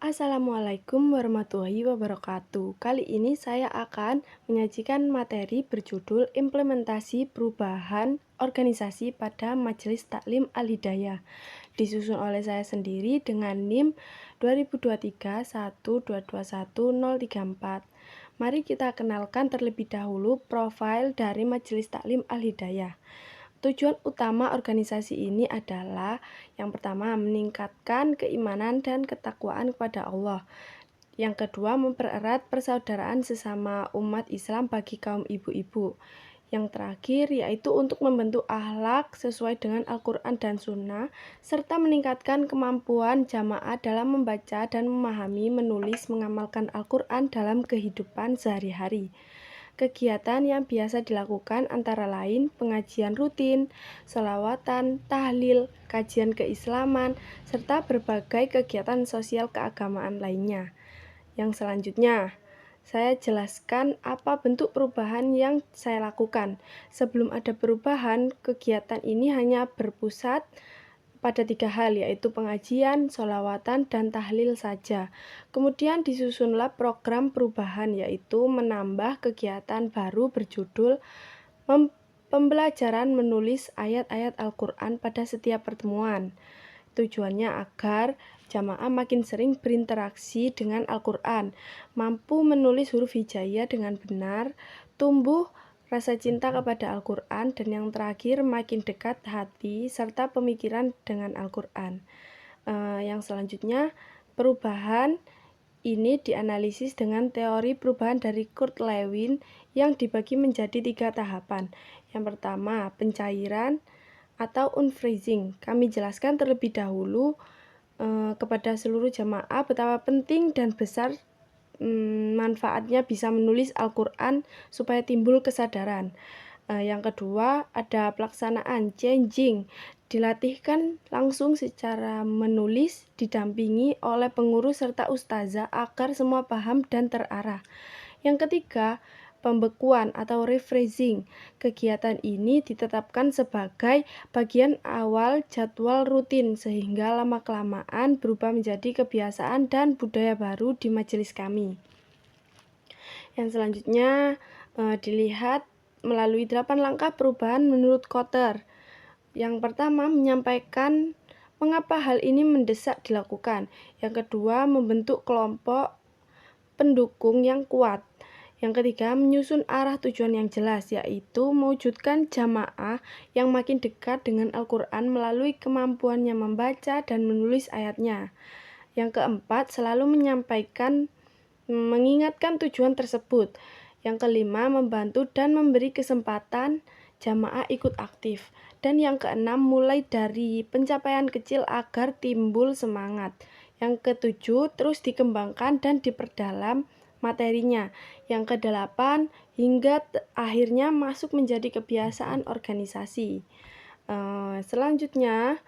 Assalamualaikum warahmatullahi wabarakatuh. Kali ini saya akan menyajikan materi berjudul Implementasi Perubahan Organisasi pada Majelis Taklim Al-Hidayah. Disusun oleh saya sendiri dengan NIM 2023 1221034. Mari kita kenalkan terlebih dahulu profil dari Majelis Taklim Al-Hidayah. Tujuan utama organisasi ini adalah yang pertama, meningkatkan keimanan dan ketakwaan kepada Allah. Yang kedua, mempererat persaudaraan sesama umat Islam bagi kaum ibu-ibu. Yang terakhir, yaitu untuk membentuk akhlak sesuai dengan Al-Quran dan Sunnah, serta meningkatkan kemampuan jamaah dalam membaca dan memahami, menulis, mengamalkan Al-Quran dalam kehidupan sehari-hari. Kegiatan yang biasa dilakukan antara lain pengajian rutin, sholawatan, tahlil, kajian keislaman, serta berbagai kegiatan sosial keagamaan lainnya. Yang selanjutnya, saya jelaskan apa bentuk perubahan yang saya lakukan. Sebelum ada perubahan, kegiatan ini hanya berpusat pada 3 hal, yaitu pengajian, sholawatan, dan tahlil saja. Kemudian disusunlah program perubahan, yaitu menambah kegiatan baru berjudul pembelajaran menulis ayat-ayat Al-Quran pada setiap pertemuan. Tujuannya agar jamaah makin sering berinteraksi dengan Al-Quran, mampu menulis huruf hijaiyah dengan benar, tumbuh rasa cinta kepada Al-Quran, dan yang terakhir makin dekat hati serta pemikiran dengan Al-Quran. Yang selanjutnya, perubahan ini dianalisis dengan teori perubahan dari Kurt Lewin yang dibagi menjadi 3 tahapan. Yang pertama, pencairan atau unfreezing. Kami jelaskan terlebih dahulu kepada seluruh jamaah betapa penting dan besar manfaatnya bisa menulis Al-Quran supaya timbul kesadaran. Yang kedua, ada pelaksanaan changing. Dilatihkan langsung secara menulis, didampingi oleh pengurus serta ustazah agar semua paham dan terarah. Yang ketiga, pembekuan atau rephrasing. Kegiatan ini ditetapkan sebagai bagian awal jadwal rutin sehingga lama-kelamaan berubah menjadi kebiasaan dan budaya baru di majelis kami. Yang selanjutnya dilihat melalui 8 langkah perubahan menurut Kotter. Yang pertama, menyampaikan mengapa hal ini mendesak dilakukan. Yang kedua, membentuk kelompok pendukung yang kuat. Yang ketiga, menyusun arah tujuan yang jelas, yaitu mewujudkan jamaah yang makin dekat dengan Al-Quran melalui kemampuannya membaca dan menulis ayatnya. Yang keempat, selalu mengingatkan tujuan tersebut. Yang kelima, membantu dan memberi kesempatan jamaah ikut aktif. Dan yang keenam, mulai dari pencapaian kecil agar timbul semangat. Yang ketujuh, terus dikembangkan dan diperdalam materinya. Yang kedelapan, hingga akhirnya masuk menjadi kebiasaan organisasi. Selanjutnya,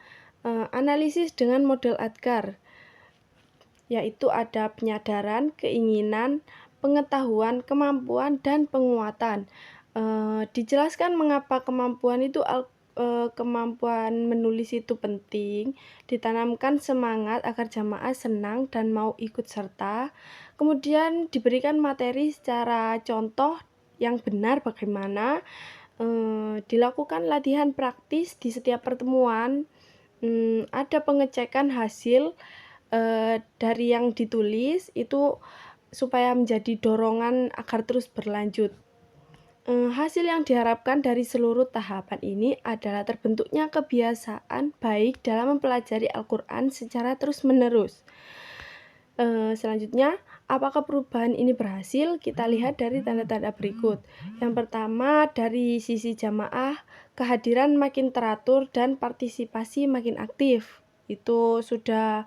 analisis dengan model Adkar, yaitu ada penyadaran, keinginan, pengetahuan, kemampuan, dan penguatan. Dijelaskan mengapa kemampuan menulis itu penting, ditanamkan semangat agar jamaah senang dan mau ikut serta, kemudian diberikan materi secara contoh yang benar bagaimana, dilakukan latihan praktis di setiap pertemuan, ada pengecekan hasil dari yang ditulis itu supaya menjadi dorongan agar terus berlanjut. Hasil yang diharapkan dari seluruh tahapan ini adalah terbentuknya kebiasaan baik dalam mempelajari Al-Quran secara terus-menerus. Selanjutnya, apakah perubahan ini berhasil? Kita lihat dari tanda-tanda berikut. Yang pertama, dari sisi jamaah, kehadiran makin teratur dan partisipasi makin aktif. Itu sudah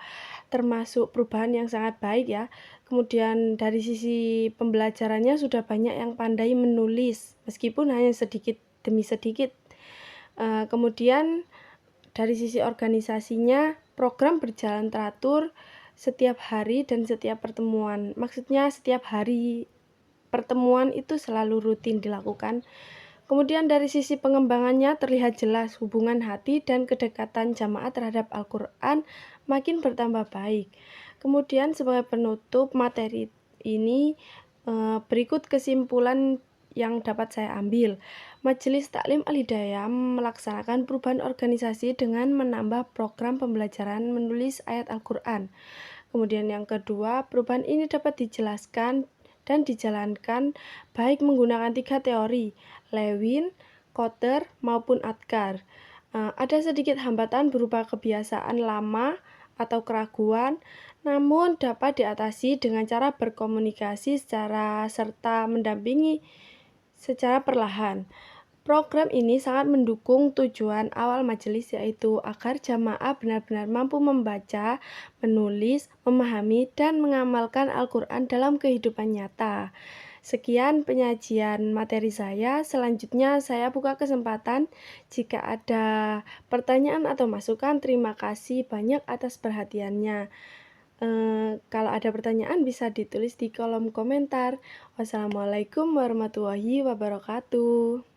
termasuk perubahan yang sangat baik ya. Kemudian dari sisi pembelajarannya sudah banyak yang pandai menulis, meskipun hanya sedikit demi sedikit. Kemudian dari sisi organisasinya, program berjalan teratur setiap hari dan setiap pertemuan. Maksudnya setiap hari pertemuan itu selalu rutin dilakukan. Kemudian dari sisi pengembangannya terlihat jelas hubungan hati dan kedekatan jamaah terhadap Al-Quran makin bertambah baik. Kemudian sebagai penutup materi ini, berikut kesimpulan yang dapat saya ambil. Majelis Taklim Al-Hidayah melaksanakan perubahan organisasi dengan menambah program pembelajaran menulis ayat Al-Quran. Kemudian yang kedua, perubahan ini dapat dijelaskan dan dijalankan baik menggunakan 3 teori, Lewin, Kotter, maupun Adkar. Ada sedikit hambatan berupa kebiasaan lama atau keraguan, namun dapat diatasi dengan cara berkomunikasi serta mendampingi secara perlahan. Program ini sangat mendukung tujuan awal majelis, yaitu agar jamaah benar-benar mampu membaca, menulis, memahami, dan mengamalkan Al-Quran dalam kehidupan nyata. Sekian penyajian materi saya. Selanjutnya saya buka kesempatan. Jika ada pertanyaan atau masukan, terima kasih banyak atas perhatiannya. Kalau ada pertanyaan bisa ditulis di kolom komentar. Wassalamualaikum warahmatullahi wabarakatuh.